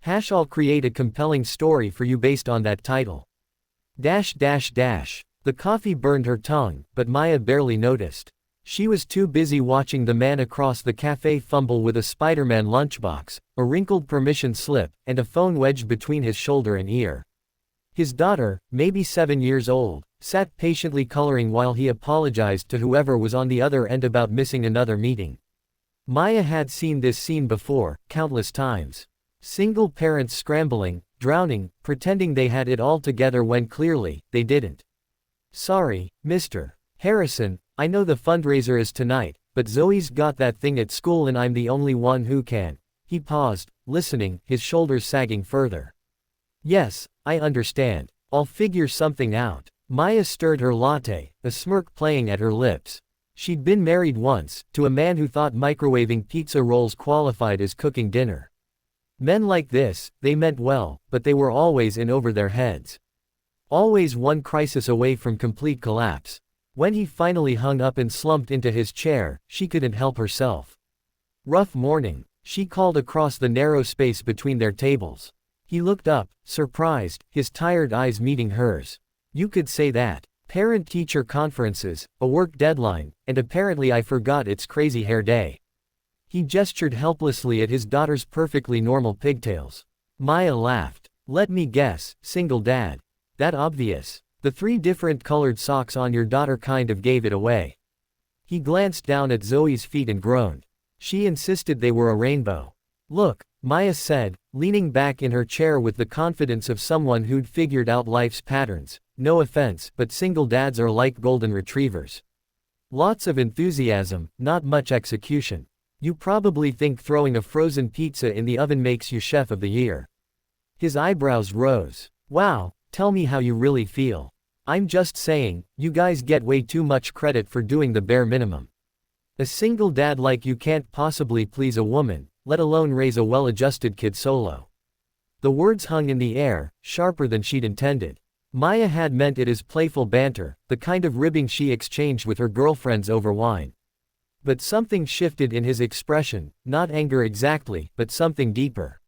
I'll create a compelling story for you based on that title. The coffee burned her tongue, but Maya barely noticed. She was too busy watching the man across the cafe fumble with a Spider-Man lunchbox, a wrinkled permission slip, and a phone wedged between his shoulder and ear. His daughter, maybe 7 years old, sat patiently coloring while he apologized to whoever was on the other end about missing another meeting. Maya had seen this scene before, countless times. Single parents scrambling, drowning, pretending they had it all together when clearly, they didn't. Sorry, Mr. Harrison, I know the fundraiser is tonight, but Zoe's got that thing at school and I'm the only one who can. He paused, listening, his shoulders sagging further. Yes, I understand. I'll figure something out. Maya stirred her latte, a smirk playing at her lips. She'd been married once, to a man who thought microwaving pizza rolls qualified as cooking dinner. Men like this, they meant well, but they were always in over their heads. Always one crisis away from complete collapse. When he finally hung up and slumped into his chair, she couldn't help herself. Rough morning, she called across the narrow space between their tables. He looked up, surprised, his tired eyes meeting hers. You could say that. Parent-teacher conferences, a work deadline, and apparently I forgot it's crazy hair day. He gestured helplessly at his daughter's perfectly normal pigtails. Maya laughed. Let me guess, single dad. That obvious. The 3 different colored socks on your daughter kind of gave it away. He glanced down at Zoe's feet and groaned. She insisted they were a rainbow. Look, Maya said, leaning back in her chair with the confidence of someone who'd figured out life's patterns. No offense, but single dads are like golden retrievers. Lots of enthusiasm, not much execution. You probably think throwing a frozen pizza in the oven makes you chef of the year. His eyebrows rose. Wow, tell me how you really feel. I'm just saying, you guys get way too much credit for doing the bare minimum. A single dad like you can't possibly please a woman, let alone raise a well-adjusted kid solo. The words hung in the air, sharper than she'd intended. Maya had meant it as playful banter, the kind of ribbing she exchanged with her girlfriends over wine. But something shifted in his expression, not anger exactly, but something deeper.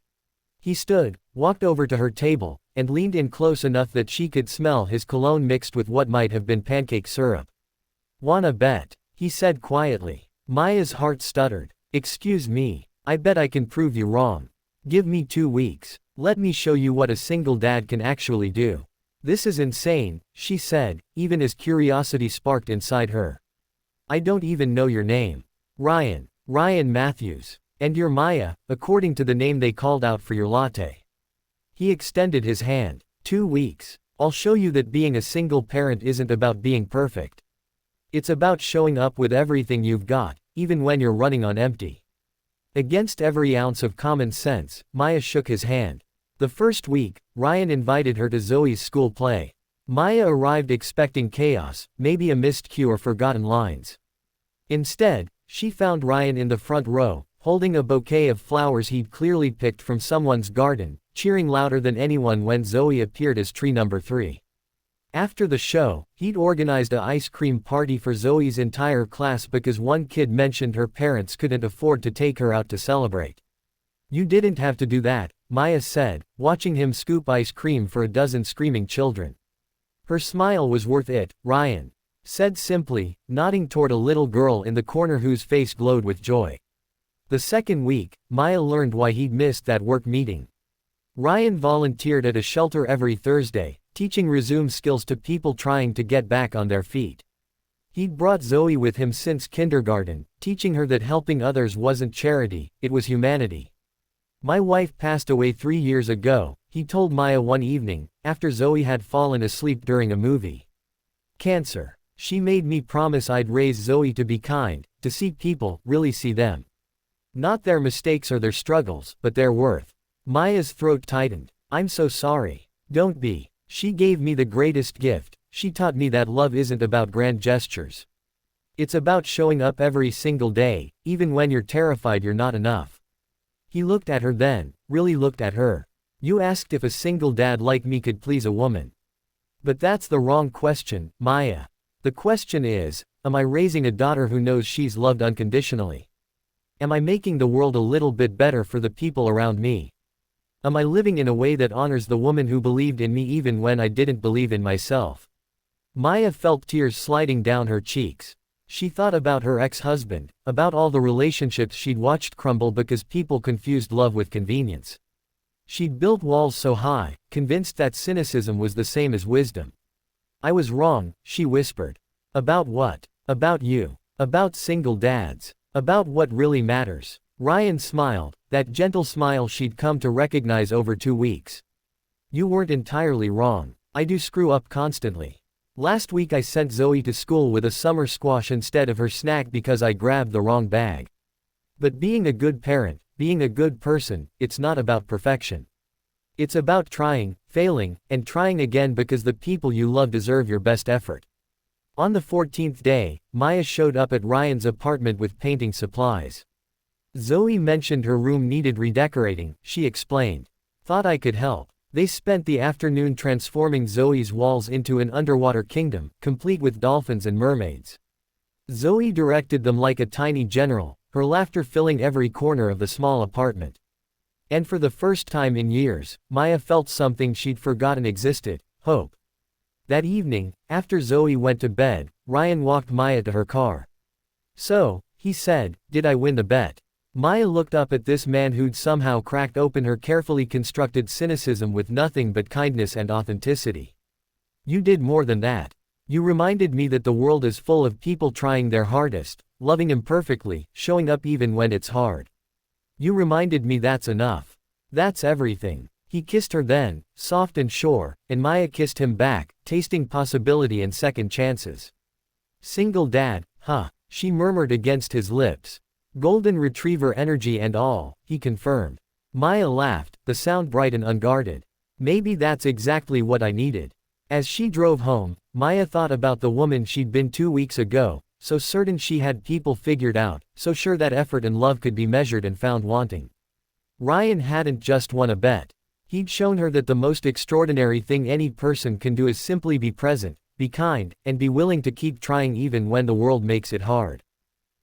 He stood, walked over to her table, and leaned in close enough that she could smell his cologne mixed with what might have been pancake syrup. Wanna bet? He said quietly. Maya's heart stuttered. Excuse me, I bet I can prove you wrong. Give me 2 weeks. Let me show you what a single dad can actually do. This is insane, she said, even as curiosity sparked inside her. I don't even know your name. Ryan Matthews. And you're Maya, according to the name they called out for your latte. He extended his hand. 2 weeks. I'll show you that being a single parent isn't about being perfect. It's about showing up with everything you've got, even when you're running on empty. Against every ounce of common sense, Maya shook his hand. The first week, Ryan invited her to Zoe's school play. Maya arrived expecting chaos, maybe a missed cue or forgotten lines. Instead, she found Ryan in the front row, holding a bouquet of flowers he'd clearly picked from someone's garden, cheering louder than anyone when Zoe appeared as tree number 3. After the show, he'd organized an ice cream party for Zoe's entire class because one kid mentioned her parents couldn't afford to take her out to celebrate. You didn't have to do that, Maya said, watching him scoop ice cream for a dozen screaming children. Her smile was worth it, Ryan said simply, nodding toward a little girl in the corner whose face glowed with joy. The second week, Maya learned why he'd missed that work meeting. Ryan volunteered at a shelter every Thursday, teaching resume skills to people trying to get back on their feet. He'd brought Zoe with him since kindergarten, teaching her that helping others wasn't charity, it was humanity. My wife passed away 3 years ago, he told Maya one evening, after Zoe had fallen asleep during a movie. Cancer. She made me promise I'd raise Zoe to be kind, to see people, really see them. Not their mistakes or their struggles, but their worth. Maya's throat tightened. I'm so sorry. Don't be. She gave me the greatest gift. She taught me that love isn't about grand gestures. It's about showing up every single day, even when you're terrified you're not enough. He looked at her then, really looked at her. You asked if a single dad like me could please a woman. But that's the wrong question, Maya. The question is, am I raising a daughter who knows she's loved unconditionally? Am I making the world a little bit better for the people around me? Am I living in a way that honors the woman who believed in me even when I didn't believe in myself? Maya felt tears sliding down her cheeks. She thought about her ex-husband, about all the relationships she'd watched crumble because people confused love with convenience. She'd built walls so high, convinced that cynicism was the same as wisdom. I was wrong, she whispered. About what? About you. About single dads. About what really matters. Ryan smiled, that gentle smile she'd come to recognize over 2 weeks. You weren't entirely wrong. I do screw up constantly. Last week I sent Zoe to school with a summer squash instead of her snack because I grabbed the wrong bag. But being a good parent, being a good person, it's not about perfection. It's about trying, failing, and trying again because the people you love deserve your best effort. On the 14th day, Maya showed up at Ryan's apartment with painting supplies. Zoe mentioned her room needed redecorating, she explained. Thought I could help. They spent the afternoon transforming Zoe's walls into an underwater kingdom, complete with dolphins and mermaids. Zoe directed them like a tiny general, her laughter filling every corner of the small apartment. And for the first time in years, Maya felt something she'd forgotten existed, hope. That evening, after Zoe went to bed, Ryan walked Maya to her car. So, he said, did I win the bet? Maya looked up at this man who'd somehow cracked open her carefully constructed cynicism with nothing but kindness and authenticity. You did more than that. You reminded me that the world is full of people trying their hardest, loving imperfectly, showing up even when it's hard. You reminded me that's enough. That's everything. He kissed her then, soft and sure, and Maya kissed him back, tasting possibility and second chances. Single dad, huh? She murmured against his lips. Golden retriever energy and all, he confirmed. Maya laughed, the sound bright and unguarded. Maybe that's exactly what I needed. As she drove home, Maya thought about the woman she'd been 2 weeks ago, so certain she had people figured out, so sure that effort and love could be measured and found wanting. Ryan hadn't just won a bet. He'd shown her that the most extraordinary thing any person can do is simply be present, be kind, and be willing to keep trying even when the world makes it hard.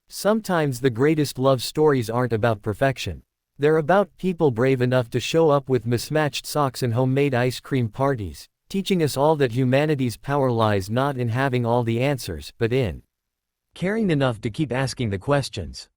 Sometimes the greatest love stories aren't about perfection. They're about people brave enough to show up with mismatched socks and homemade ice cream parties, teaching us all that humanity's power lies not in having all the answers, but in caring enough to keep asking the questions.